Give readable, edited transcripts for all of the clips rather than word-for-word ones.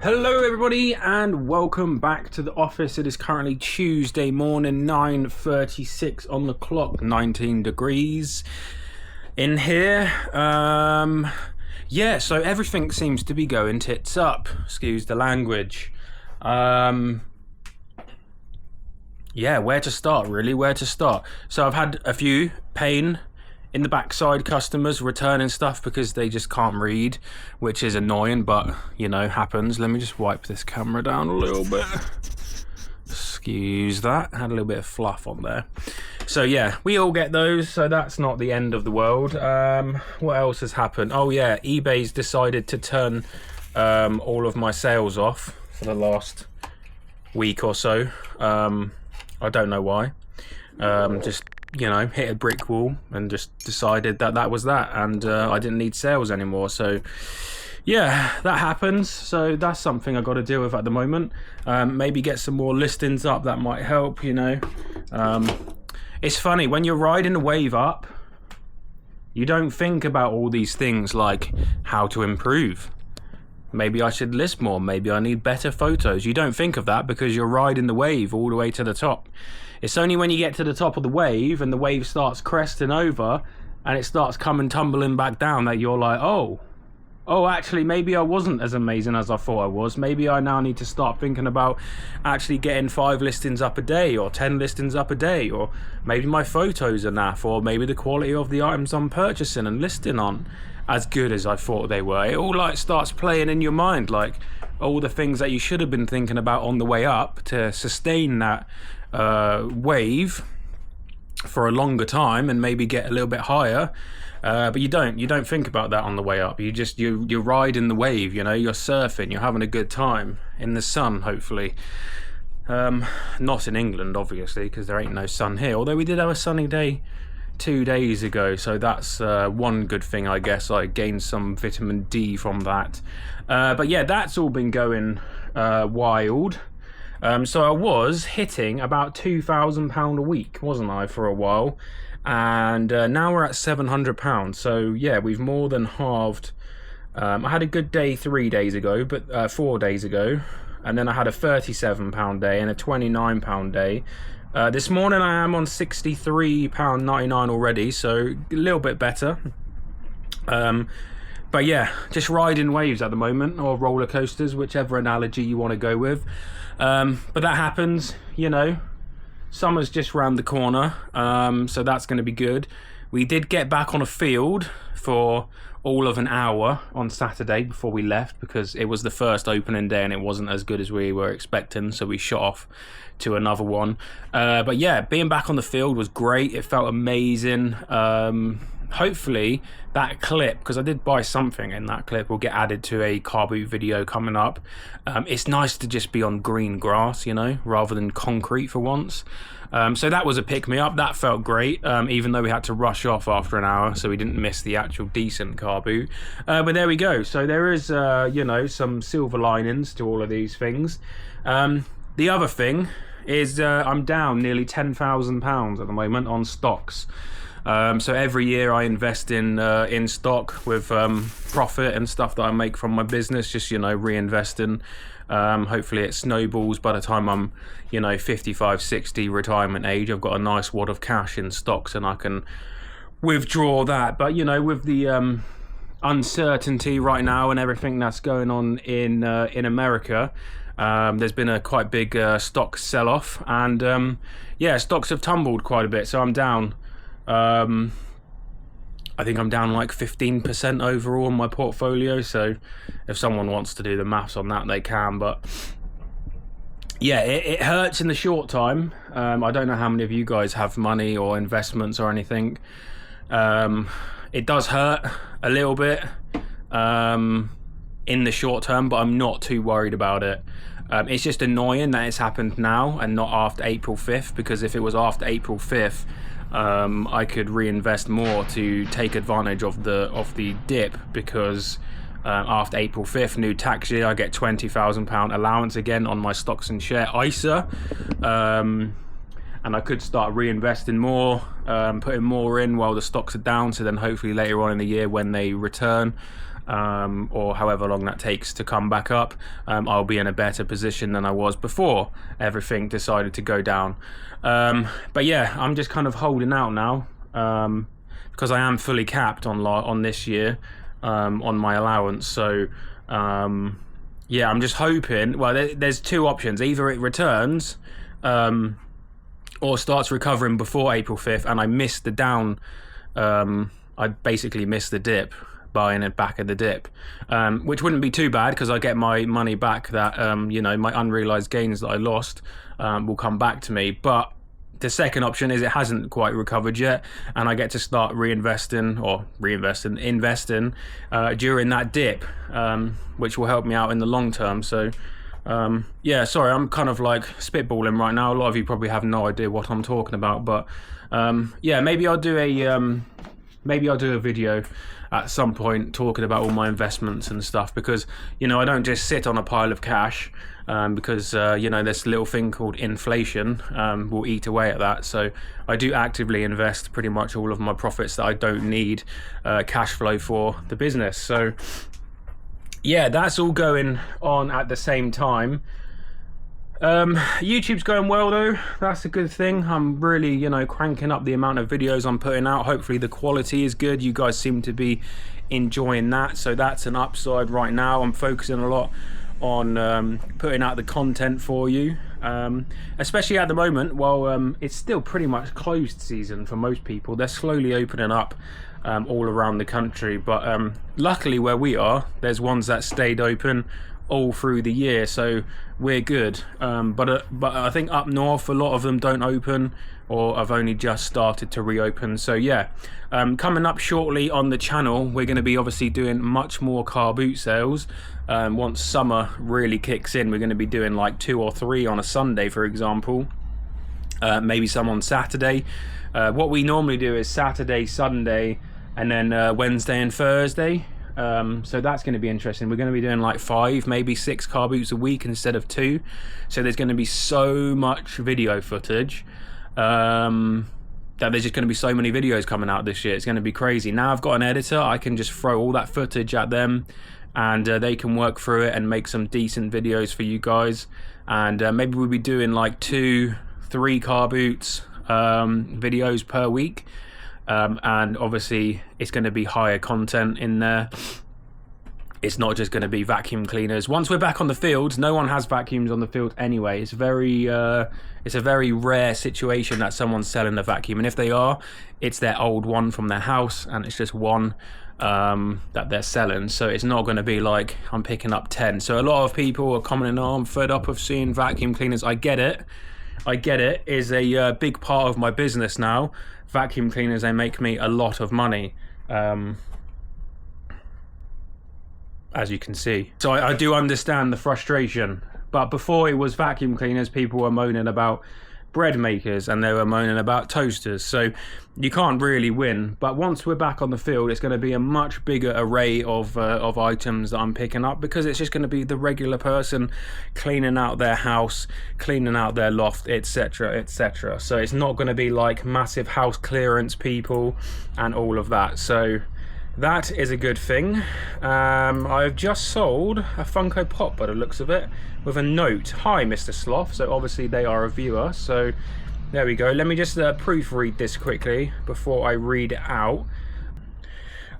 Hello everybody and welcome back to the office. It is currently Tuesday morning, 9:36 on the clock, 19 degrees in here. Yeah, so everything seems to be going tits up, excuse the language. Yeah, where to start really, where to start? So I've had a few pain in the backside customers returning stuff because they just can't read, which is annoying, but you know, happens. Let me just wipe this camera down a little bit. Excuse that, had a little bit of fluff on there. So yeah, we all get those, so that's not the end of the world. What else has happened? Oh yeah, eBay's decided to turn all of my sales off for the last week or so. I don't know why. Just, you know, hit a brick wall and just decided that that was that, and I didn't need sales anymore. So yeah, that happens. So that's something I got to deal with at the moment. Maybe get some more listings up, that might help, you know. It's funny, when you're riding the wave up, you don't think about all these things like how to improve. Maybe I should list more, maybe I need better photos. You don't think of that because you're riding the wave all the way to the top. It's only when you get to the top of the wave and the wave starts cresting over and it starts coming tumbling back down that you're like, oh, actually maybe I wasn't as amazing as I thought I was. Maybe I now need to start thinking about actually getting 5 listings up a day or 10 listings up a day, or maybe my photos are naff, or maybe the quality of the items I'm purchasing and listing on as good as I thought they were. It all like starts playing in your mind, like all the things that you should have been thinking about on the way up to sustain that wave for a longer time and maybe get a little bit higher, but you don't think about that on the way up. You're riding the wave, you know, you're surfing, you're having a good time in the sun, hopefully. Not in England obviously, because there ain't no sun here, although we did have a sunny day 2 days ago, so that's one good thing, I guess. I gained some vitamin D from that. But yeah, that's all been going wild. So I was hitting about £2,000 a week, wasn't I, for a while, and now we're at £700. So yeah, we've more than halved. I had a good day 3 days ago, but 4 days ago, and then I had a £37 day and a £29 day. This morning I am on £63.99 already, so a little bit better. But yeah, just riding waves at the moment, or roller coasters, whichever analogy you want to go with. But that happens, you know. Summer's just round the corner, so that's going to be good. We did get back on a field for all of an hour on Saturday before we left, because it was the first opening day and it wasn't as good as we were expecting, so we shot off to another one. But yeah, being back on the field was great. It felt amazing. Hopefully that clip, because I did buy something in that clip, will get added to a CARBOOT video coming up. It's nice to just be on green grass, you know, rather than concrete for once. So that was a pick-me-up. That felt great, even though we had to rush off after an hour, so we didn't miss the actual decent CARBOOT. But there we go. So there is, you know, some silver linings to all of these things. The other thing is I'm down nearly £10,000 at the moment on stocks. So every year I invest in stock with profit and stuff that I make from my business, just, you know, reinvesting. Hopefully it snowballs by the time I'm, you know, 55, 60 retirement age. I've got a nice wad of cash in stocks and I can withdraw that. But, you know, with the uncertainty right now and everything that's going on in America, there's been a quite big stock sell-off, and yeah, stocks have tumbled quite a bit, so I'm down. I think I'm down like 15% overall on my portfolio, so if someone wants to do the maths on that, they can. But yeah, it hurts in the short time. I don't know how many of you guys have money or investments or anything. It does hurt a little bit in the short term, but I'm not too worried about it. It's just annoying that it's happened now and not after April 5th, because if it was after April 5th, I could reinvest more to take advantage of the dip, because after April 5th, new tax year, I get £20,000 allowance again on my stocks and share ISA, and I could start reinvesting more, putting more in while the stocks are down, so then hopefully later on in the year when they return, or however long that takes to come back up, I'll be in a better position than I was before everything decided to go down. But yeah, I'm just kind of holding out now, because I am fully capped on this year, on my allowance. So yeah, I'm just hoping, well, there's two options: either it returns or starts recovering before April 5th and I missed the down. I basically missed the dip, buying it back at the dip, which wouldn't be too bad because I get my money back. That you know, my unrealized gains that I lost will come back to me. But the second option is it hasn't quite recovered yet, and I get to start investing during that dip, which will help me out in the long term. So yeah, sorry, I'm kind of like spitballing right now. A lot of you probably have no idea what I'm talking about, but yeah, maybe I'll do a video at some point talking about all my investments and stuff, because you know, I don't just sit on a pile of cash, because you know, this little thing called inflation will eat away at that. So I do actively invest pretty much all of my profits that I don't need cash flow for the business. So yeah, that's all going on at the same time. YouTube's going well though, that's a good thing. I'm really, you know, cranking up the amount of videos I'm putting out. Hopefully the quality is good. You guys seem to be enjoying that, so that's an upside right now. I'm focusing a lot on putting out the content for you, especially at the moment while it's still pretty much closed season for most people. They're slowly opening up all around the country, but luckily where we are, there's ones that stayed open all through the year, so we're good. But I think up north a lot of them don't open or have only just started to reopen. So yeah, coming up shortly on the channel, we're going to be obviously doing much more car boot sales. Once summer really kicks in, we're going to be doing like 2 or 3 on a Sunday, for example, maybe some on Saturday. What we normally do is Saturday, Sunday, and then Wednesday and Thursday. So that's going to be interesting. We're going to be doing like 5, maybe 6 car boots a week instead of 2. So there's going to be so much video footage that there's just going to be so many videos coming out this year. It's going to be crazy. Now I've got an editor, I can just throw all that footage at them, and they can work through it and make some decent videos for you guys. And maybe we'll be doing like 2-3 car boots videos per week. And obviously it's going to be higher content in there. It's not just going to be vacuum cleaners. Once we're back on the field, no one has vacuums on the field anyway. It's a very rare situation that someone's selling a vacuum, and if they are, it's their old one from their house, and it's just one that they're selling. So it's not going to be like I'm picking up 10. So a lot of people are commenting, oh, I'm fed up of seeing vacuum cleaners. I get it. Is a big part of my business now. Vacuum cleaners, they make me a lot of money, as you can see. So I do understand the frustration, but before it was vacuum cleaners, people were moaning about bread makers and they were moaning about toasters. So you can't really win. But once we're back on the field, it's going to be a much bigger array of items that I'm picking up, because it's just going to be the regular person cleaning out their house, cleaning out their loft, etc, etc. So it's not going to be like massive house clearance people and all of that. So that is a good thing. I've just sold a Funko Pop by the looks of it, with a note, "Hi Mr. Sloth." So obviously they are a viewer, so there we go. Let me just proofread this quickly before I read it out.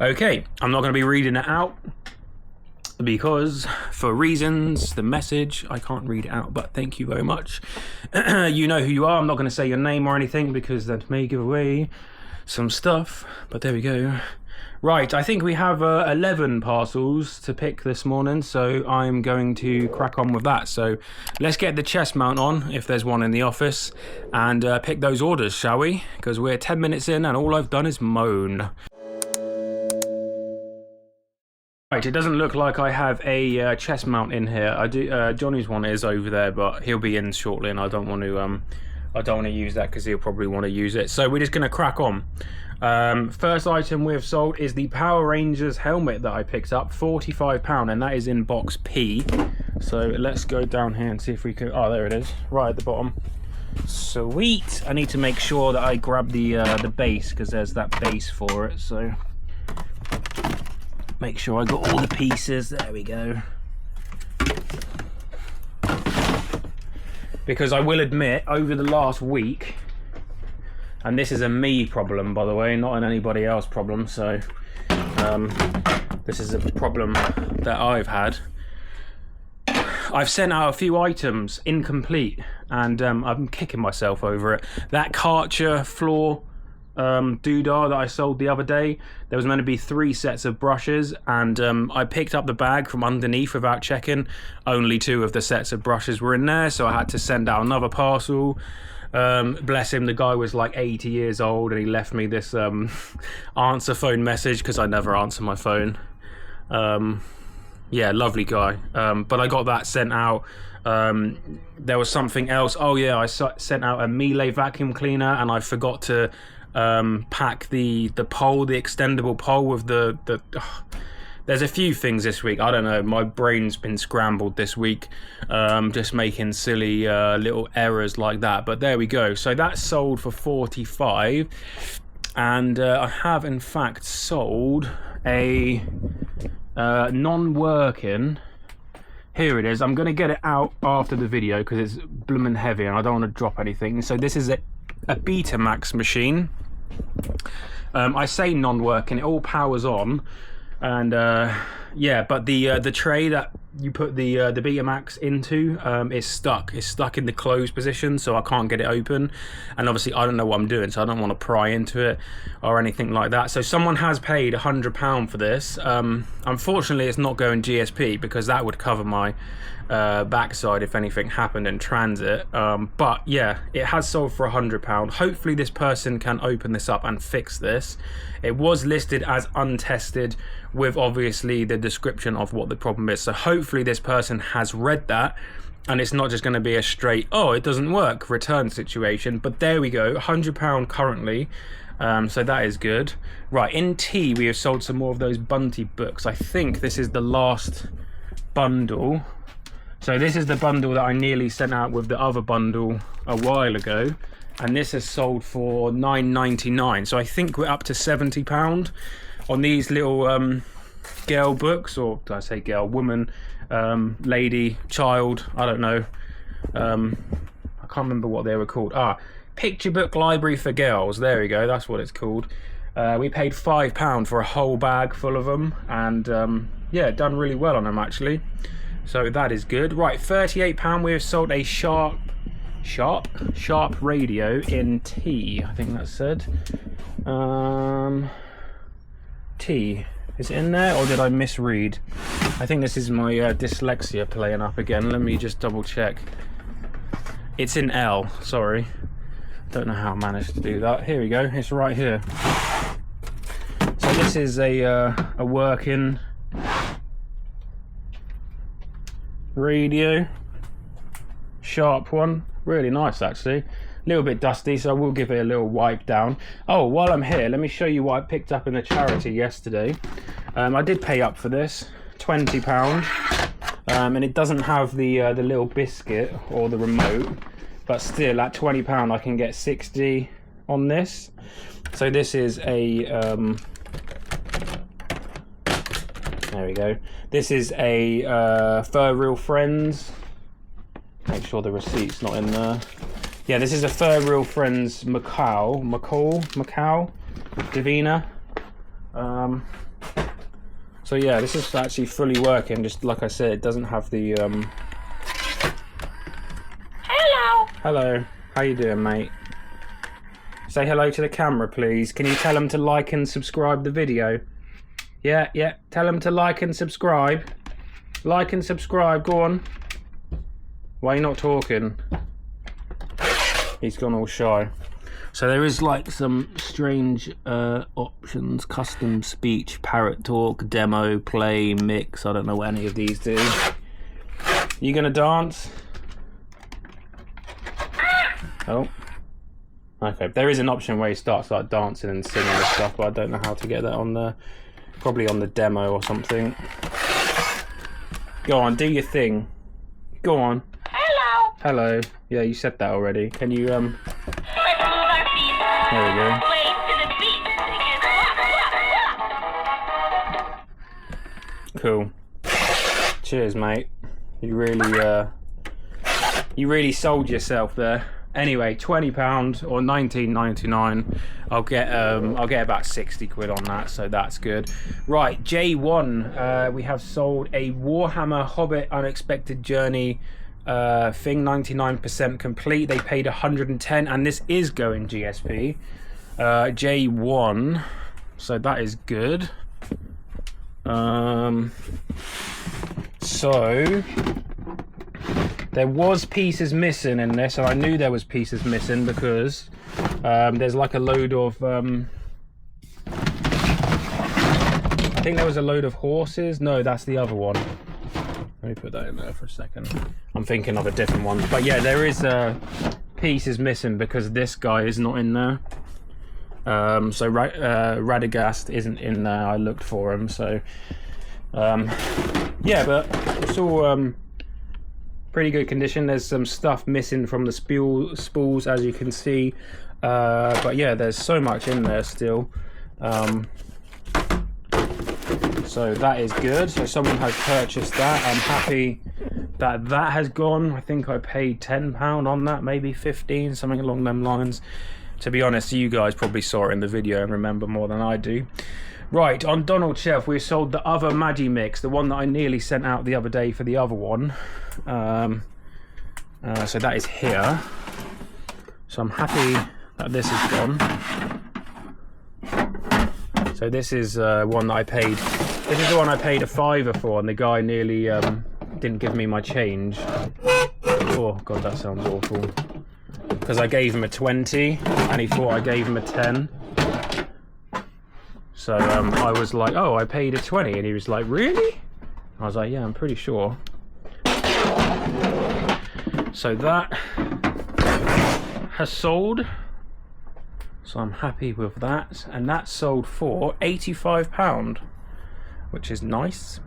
Okay, I'm not going to be reading it out because for reasons, the message, I can't read it out, but thank you very much. You know who you are. I'm not going to say your name or anything because that may give away some stuff, but there we go. Right, I think we have 11 parcels to pick this morning, so I'm going to crack on with that. So let's get the chest mount on, if there's one in the office, and pick those orders, shall we? Because we're 10 minutes in and all I've done is moan. Right, it doesn't look like I have a chest mount in here. I do. Johnny's one is over there, but he'll be in shortly, and I don't want to use that because he'll probably want to use it. So we're just going to crack on. First item we have sold is the Power Rangers helmet that I picked up, £45, and that is in box P. So let's go down here and see if we can. Oh, there it is, right at the bottom. Sweet. I need to make sure that I grab the base, because there's that base for it. So make sure I got all the pieces. There we go. Because I will admit, over the last week, and this is a me problem, by the way, not an anybody else problem, so this is a problem that I've had. I've sent out a few items incomplete, and I'm kicking myself over it. That Karcher floor doodah that I sold the other day, there was meant to be 3 sets of brushes, and I picked up the bag from underneath without checking. Only 2 of the sets of brushes were in there, so I had to send out another parcel. Bless him, the guy was like 80 years old, and he left me this answer phone message, because I never answer my phone. Yeah, lovely guy. But I got that sent out. There was something else. Oh yeah, I sent out a Miele vacuum cleaner, and I forgot to pack the pole, the extendable pole with the there's a few things this week. I don't know, my brain's been scrambled this week, just making silly little errors like that. But there we go. So that's sold for 45, and I have in fact sold a non-working. Here it is. I'm going to get it out after the video because it's blooming heavy and I don't want to drop anything. So this is a Betamax machine. I say non-working, it all powers on, and yeah, but the tray that you put the Betamax into is stuck. It's stuck in the closed position, so I can't get it open. And obviously I don't know what I'm doing, so I don't want to pry into it or anything like that. So someone has paid £100 for this. Unfortunately, it's not going GSP because that would cover my backside if anything happened in transit. But yeah, it has sold for £100. Hopefully this person can open this up and fix this. It was listed as untested with obviously the description of what the problem is, so hopefully this person has read that and it's not just going to be a straight, oh, it doesn't work, return situation. But there we go, £100 currently. So that is good. Right, in T we have sold some more of those Bunty books. I think this is the last bundle. So this is the bundle that I nearly sent out with the other bundle a while ago, and this has sold for £9.99. So I think we're up to £70 on these little girl books, or did I say girl, woman, lady, child, I don't know. I can't remember what they were called. Picture book library for girls, there we go, that's what it's called. We paid £5 for a whole bag full of them, and yeah, done really well on them actually. So that is good. Right, £38 we have sold a sharp radio in T, I think that said. T, is it in there or did I misread? I think this is my dyslexia playing up again. Let me just double check. It's in L, sorry. Don't know how I managed to do that. Here we go, it's right here. So this is a working radio, sharp one, really nice actually. A little bit dusty, so I will give it a little wipe down. Oh, while I'm here, let me show you what I picked up in the charity yesterday. I did pay up for this, £20, and it doesn't have the little biscuit or the remote, but still at £20 I can get 60 on this. So this is a there we go. This is a Fur Real Friends. Make sure the receipt's not in there. Yeah, this is a Fur Real Friends Macau Divina. So yeah, this is actually fully working. Just like I said, it doesn't have the Hello. How you doing, mate? Say hello to the camera, please. Can you tell them to like and subscribe the video? Yeah. Tell them to like and subscribe. Like and subscribe. Go on. Why are you not talking? He's gone all shy. So there is like some strange options: custom speech, parrot talk, demo, play, mix. I don't know what any of these do. You gonna dance? Oh. Okay, there is an option where he starts like dancing and singing and stuff, but I don't know how to get that on the, probably on the demo or something. Go on, do your thing. Go on. Hello. Hello. Yeah, you said that already. Can you There we go. cool. Cheers, mate. You really sold yourself there. Anyway, £20 or £19.99. I'll get about 60 quid on that, so that's good. Right, J1. We have sold a Warhammer Hobbit Unexpected Journey thing, 99% complete. They paid 110, and this is going GSP. J1, so that is good. So there was pieces missing in this, and I knew there was pieces missing because there's like a load of I think there was a load of horses. No, that's the other one. Let me put that in there for a second. I'm thinking of a different one, but yeah, there is pieces missing because this guy is not in there. So Radagast isn't in there. I looked for him, so yeah, but it's all pretty good condition. There's some stuff missing from the spools, as you can see, but yeah, there's so much in there still, so that is good. So someone has purchased that. I'm happy that that has gone. I think I paid £10 on that, maybe 15, something along them lines. To be honest, you guys probably saw it in the video and remember more than I do. Right, on Donald Shelf, we sold the other Maggi Mix, the one that I nearly sent out the other day for the other one. So that is here. So I'm happy that this is gone. So this is one that I paid. This is the one I paid a £5 for, and the guy nearly didn't give me my change. Oh God, that sounds awful. Because I gave him a 20 and he thought I gave him a 10. So I was like, oh, I paid a 20, and he was like, really? I was like, yeah, I'm pretty sure. So that has sold. So I'm happy with that, and that sold for £85, which is nice.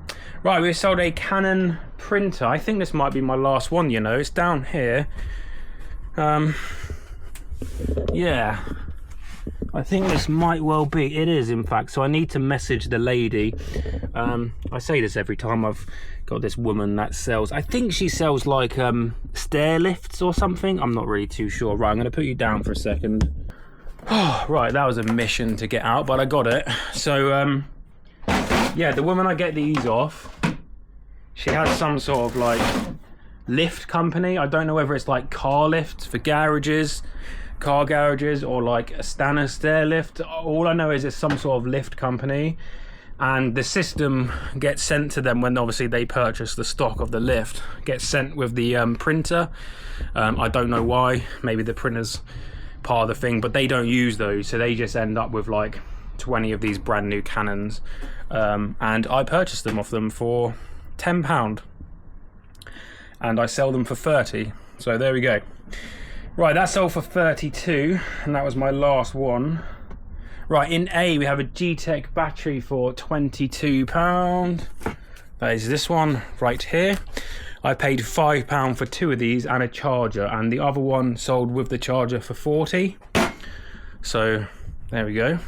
Right, we sold a Canon printer. I think this might be my last one, you know. It's down here. Yeah, I think this might well be. It is, in fact. So I need to message the lady. I say this every time. I've got this woman that sells, I think she sells like stair lifts or something. I'm not really too sure. Right, I'm going to put you down for a second. Oh, right, that was a mission to get out, but I got it. So yeah, the woman I get these off, she has some sort of like lift company. I don't know whether it's like car lifts for garages, car garages, or like a standard stair lift. All I know is it's some sort of lift company, and the system gets sent to them when obviously they purchase the stock of the lift. Gets sent with the printer. I don't know why. Maybe the printer's part of the thing, but they don't use those, so they just end up with like 20 of these brand new Canons, and I purchased them off them for £10. And I sell them for 30. So there we go. Right, that sold for 32, and that was my last one. Right, in A we have a G-Tech battery for £22. That is this one right here. I paid £5 for 2 of these and a charger, and the other one sold with the charger for 40. So there we go.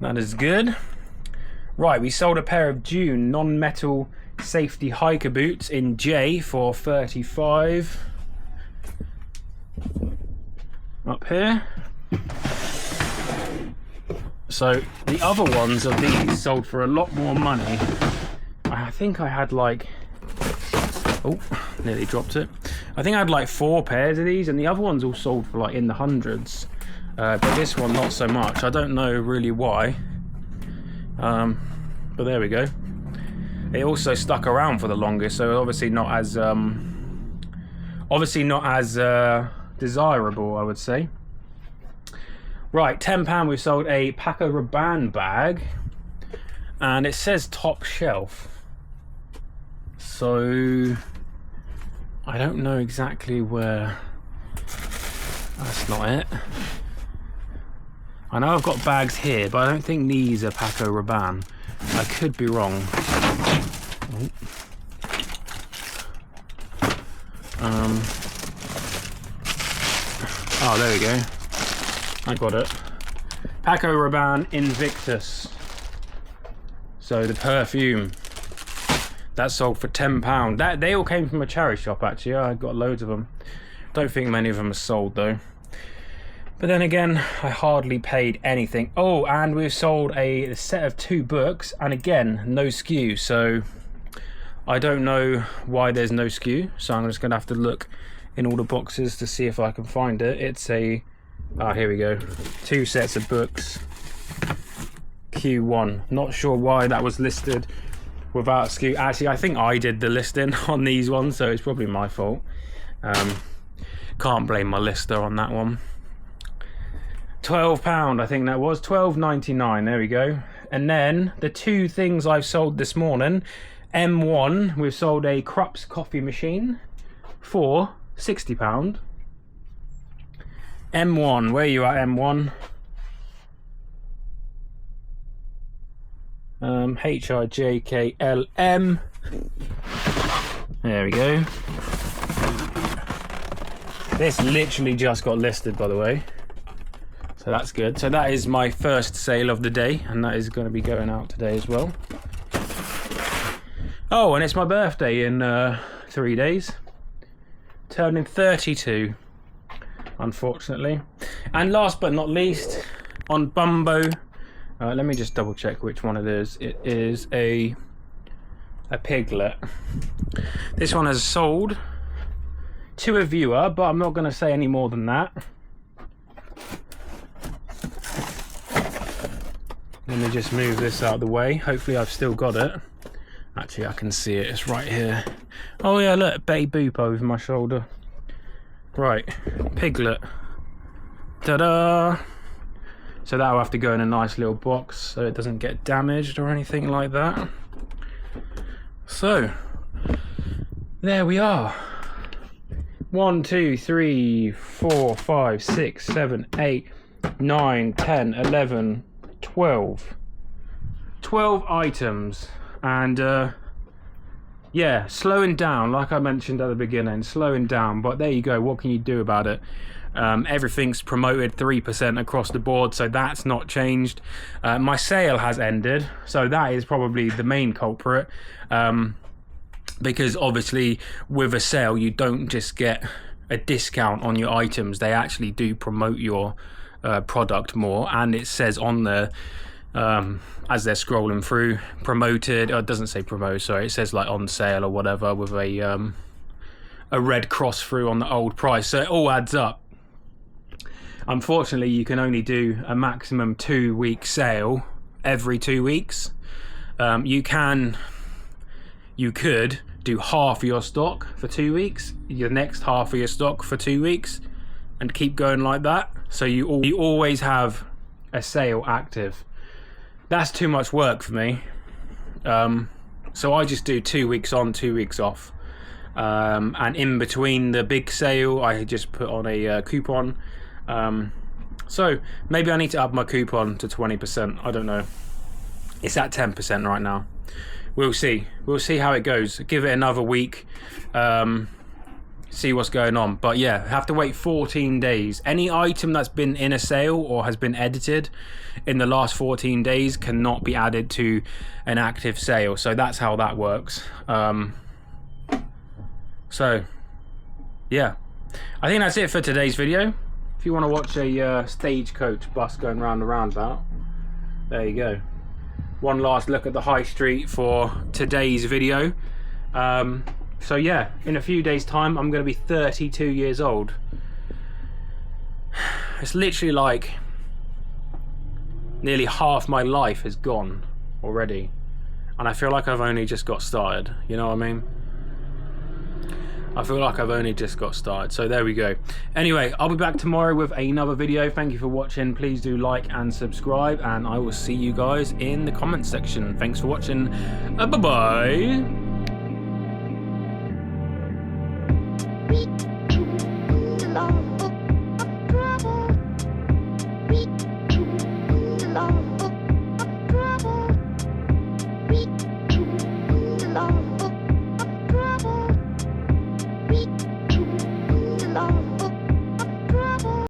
That is good. Right, we sold a pair of June non-metal safety hiker boots in J for 35. Up here. So the other ones of these sold for a lot more money. I think I had like, oh, nearly dropped it. I think I had like 4 pairs of these, and the other ones all sold for like in the hundreds. But this one not so much. I don't know really why. But there we go. It also stuck around for the longest, so obviously not as desirable, I would say. Right, £10 we've sold a Paco Rabanne bag, and it says top shelf. So I don't know exactly where. That's not it. I know I've got bags here, but I don't think these are Paco Rabanne. I could be wrong. Oh, there we go. I got it. Paco Rabanne Invictus. So the perfume, that sold for £10. They all came from a charity shop actually. I got loads of them. Don't think many of them are sold though. But then again, I hardly paid anything. Oh, and we've sold a set of 2 books, and again, no SKU. So I don't know why there's no SKU. So I'm just gonna have to look in all the boxes to see if I can find it. It's a, here we go. 2 sets of books, Q1. Not sure why that was listed without a SKU. Actually, I think I did the listing on these ones, so it's probably my fault. Can't blame my lister on that one. £12, I think that was £12.99. There we go. And then the 2 things I've sold this morning. M1, we've sold a Krups coffee machine for £60. M1, where are you at, M1? HIJKLM. There we go. This literally just got listed, by the way. So that's good. So that is my first sale of the day, and that is going to be going out today as well. Oh, and it's my birthday in 3 days. Turning 32, unfortunately. And last but not least, on Bumbo, let me just double check which one it is. It is a piglet. This one has sold to a viewer, but I'm not going to say any more than that. Let me just move this out of the way. Hopefully I've still got it. Actually, I can see it. It's right here. Oh yeah, look, Betty Boop over my shoulder. Right, piglet. Ta-da! So that'll have to go in a nice little box so it doesn't get damaged or anything like that. So, there we are. 1, 2, 3, 4, 5, 6, 7, 8, 9, 10, 11, 12 items. And yeah, slowing down, like I mentioned at the beginning, slowing down, but there you go. What can you do about it? Everything's promoted 3% across the board, so that's not changed. My sale has ended, so that is probably the main culprit, because obviously with a sale you don't just get a discount on your items, they actually do promote your product more, and it says on there as they're scrolling through, promoted, it doesn't say promote, sorry, it says like on sale or whatever with a red cross through on the old price, so it all adds up. Unfortunately, you can only do a maximum 2-week sale every 2 weeks. You could do half your stock for 2 weeks, your next half of your stock for 2 weeks, and keep going like that. So you always have a sale active. That's too much work for me. So I just do 2 weeks on, 2 weeks off. And in between the big sale, I just put on a coupon. So maybe I need to up my coupon to 20%. I don't know. It's at 10% right now. We'll see. We'll see how it goes. Give it another week. See what's going on. But yeah, have to wait 14 days. Any item that's been in a sale or has been edited in the last 14 days cannot be added to an active sale. So that's how that works. So yeah, I think that's it for today's video. If you want to watch a stagecoach bus going round the roundabout, there you go. One last look at the high street for today's video. So yeah, in a few days time I'm going to be 32 years old. It's literally like nearly half my life is gone already, and I feel like I've only just got started, you know what I mean? I feel like I've only just got started. So there we go. Anyway, I'll be back tomorrow with another video. Thank you for watching. Please do like and subscribe, and I will see you guys in the comments section. Thanks for watching. Bye bye.